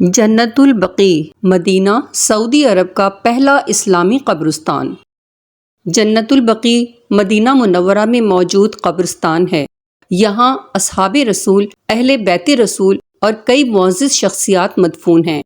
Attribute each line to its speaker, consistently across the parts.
Speaker 1: جنت البقیع مدینہ سعودی عرب کا پہلا اسلامی قبرستان۔ جنت البقیع مدینہ منورہ میں موجود قبرستان ہے۔ یہاں اصحاب رسول، اہل بیت رسول اور کئی معزز شخصیات مدفون ہیں۔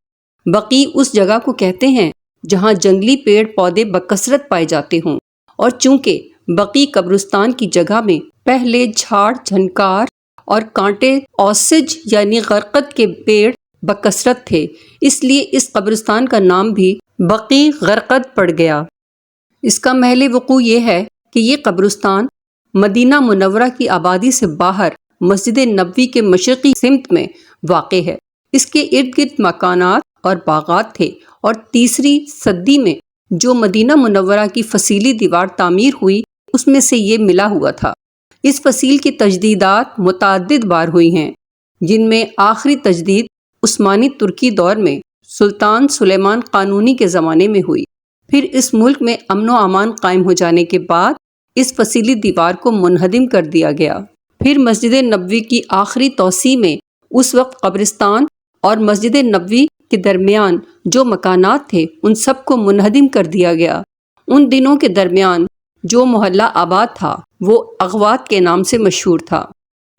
Speaker 1: بقیع اس جگہ کو کہتے ہیں جہاں جنگلی پیڑ پودے بکثرت پائے جاتے ہوں، اور چونکہ بقیع قبرستان کی جگہ میں پہلے جھاڑ جھنکار اور کانٹے اوسج یعنی غرقد کے پیڑ بکثرت تھے، اس لیے اس قبرستان کا نام بھی بقیع غرقد پڑ گیا۔ اس کا محل وقوع یہ ہے کہ یہ قبرستان مدینہ منورہ کی آبادی سے باہر مسجد نبوی کے مشرقی سمت میں واقع ہے۔ اس کے ارد گرد مکانات اور باغات تھے، اور تیسری صدی میں جو مدینہ منورہ کی فصیلی دیوار تعمیر ہوئی اس میں سے یہ ملا ہوا تھا۔ اس فصیل کی تجدیدات متعدد بار ہوئی ہیں، جن میں آخری تجدید عثمانی ترکی دور میں سلطان سلیمان قانونی کے زمانے میں ہوئی۔ پھر اس ملک میں امن و امان قائم ہو جانے کے بعد اس فصیلی دیوار کو منہدم کر دیا گیا۔ پھر مسجد نبوی کی آخری توسیع میں اس وقت قبرستان اور مسجد نبوی کے درمیان جو مکانات تھے ان سب کو منہدم کر دیا گیا۔ ان دنوں کے درمیان جو محلہ آباد تھا وہ اغوات کے نام سے مشہور تھا۔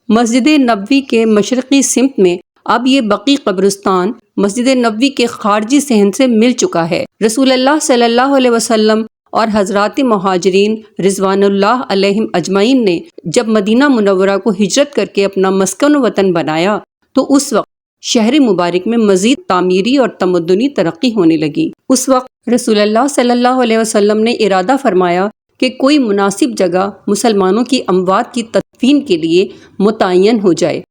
Speaker 1: مسجد نبوی کے مشرقی سمت میں اب یہ بقیع قبرستان مسجد نبوی کے خارجی صحن سے مل چکا ہے۔ رسول اللہ صلی اللہ علیہ وسلم اور حضرات مہاجرین رضوان اللہ علیہم اجمعین نے جب مدینہ منورہ کو ہجرت کر کے اپنا مسکن و وطن بنایا تو اس وقت شہر مبارک میں مزید تعمیری اور تمدنی ترقی ہونے لگی۔ اس وقت رسول اللہ صلی اللہ علیہ وسلم نے ارادہ فرمایا کہ کوئی مناسب جگہ مسلمانوں کی اموات کی تدفین کے لیے متعین ہو جائے۔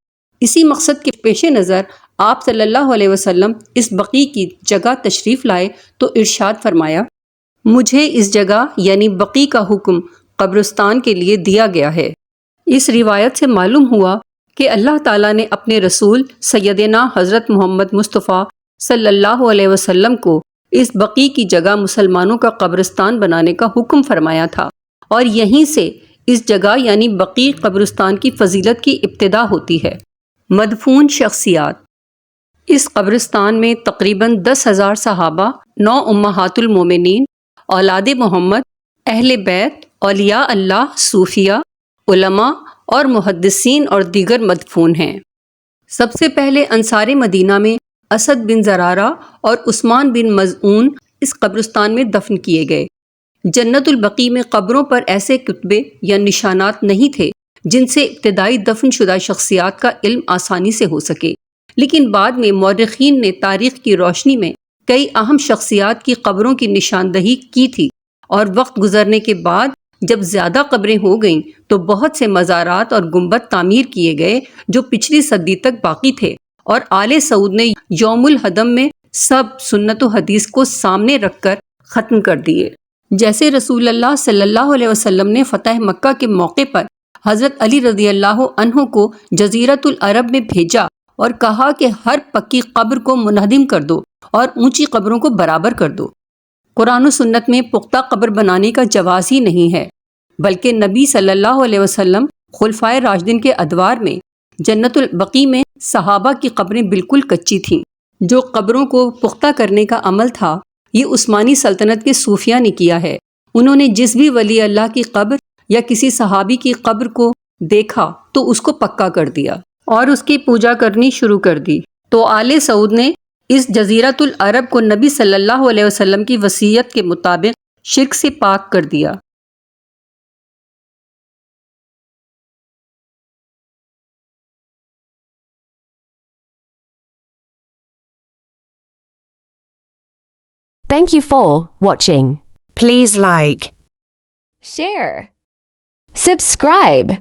Speaker 1: اسی مقصد کے پیش نظر آپ صلی اللہ علیہ وسلم اس بقیع کی جگہ تشریف لائے تو ارشاد فرمایا، مجھے اس جگہ یعنی بقیع کا حکم قبرستان کے لیے دیا گیا ہے۔ اس روایت سے معلوم ہوا کہ اللہ تعالیٰ نے اپنے رسول سیدنا حضرت محمد مصطفیٰ صلی اللہ علیہ وسلم کو اس بقیع کی جگہ مسلمانوں کا قبرستان بنانے کا حکم فرمایا تھا، اور یہیں سے اس جگہ یعنی بقیع قبرستان کی فضیلت کی ابتدا ہوتی ہے۔ مدفون شخصیات۔ اس قبرستان میں تقریباً 10,000 صحابہ، 9 امہات المومنین، اولاد محمد، اہل بیت، اولیاء اللہ، صوفیہ، علماء اور محدثین اور دیگر مدفون ہیں۔ سب سے پہلے انصار مدینہ میں اسد بن زرارہ اور عثمان بن مظعون اس قبرستان میں دفن کیے گئے۔ جنت البقیع میں قبروں پر ایسے کتبے یا نشانات نہیں تھے جن سے ابتدائی دفن شدہ شخصیات کا علم آسانی سے ہو سکے، لیکن بعد میں مورخین نے تاریخ کی روشنی میں کئی اہم شخصیات کی قبروں کی نشاندہی کی تھی، اور وقت گزرنے کے بعد جب زیادہ قبریں ہو گئیں تو بہت سے مزارات اور گنبد تعمیر کیے گئے جو پچھلی صدی تک باقی تھے، اور آل سعود نے یوم الہدم میں سب سنت و حدیث کو سامنے رکھ کر ختم کر دیے۔ جیسے رسول اللہ صلی اللہ علیہ وسلم نے فتح مکہ کے موقع پر حضرت علی رضی اللہ عنہ کو جزیرۃ العرب میں بھیجا اور کہا کہ ہر پکی قبر کو منہدم کر دو اور اونچی قبروں کو برابر کر دو۔ قرآن و سنت میں پختہ قبر بنانے کا جواز ہی نہیں ہے، بلکہ نبی صلی اللہ علیہ وسلم خلفائے راشدین کے ادوار میں جنت البقیع میں صحابہ کی قبریں بالکل کچی تھیں۔ جو قبروں کو پختہ کرنے کا عمل تھا یہ عثمانی سلطنت کے صوفیہ نے کیا ہے۔ انہوں نے جس بھی ولی اللہ کی قبر یا کسی صحابی کی قبر کو دیکھا تو اس کو پکا کر دیا اور اس کی پوجا کرنی شروع کر دی، تو آل سعود نے اس جزیرۃ العرب کو نبی صلی اللہ علیہ وسلم کی وصیت کے مطابق شرک سے پاک کر دیا۔
Speaker 2: Thank you for watching.
Speaker 3: Please like,
Speaker 2: Share. Subscribe.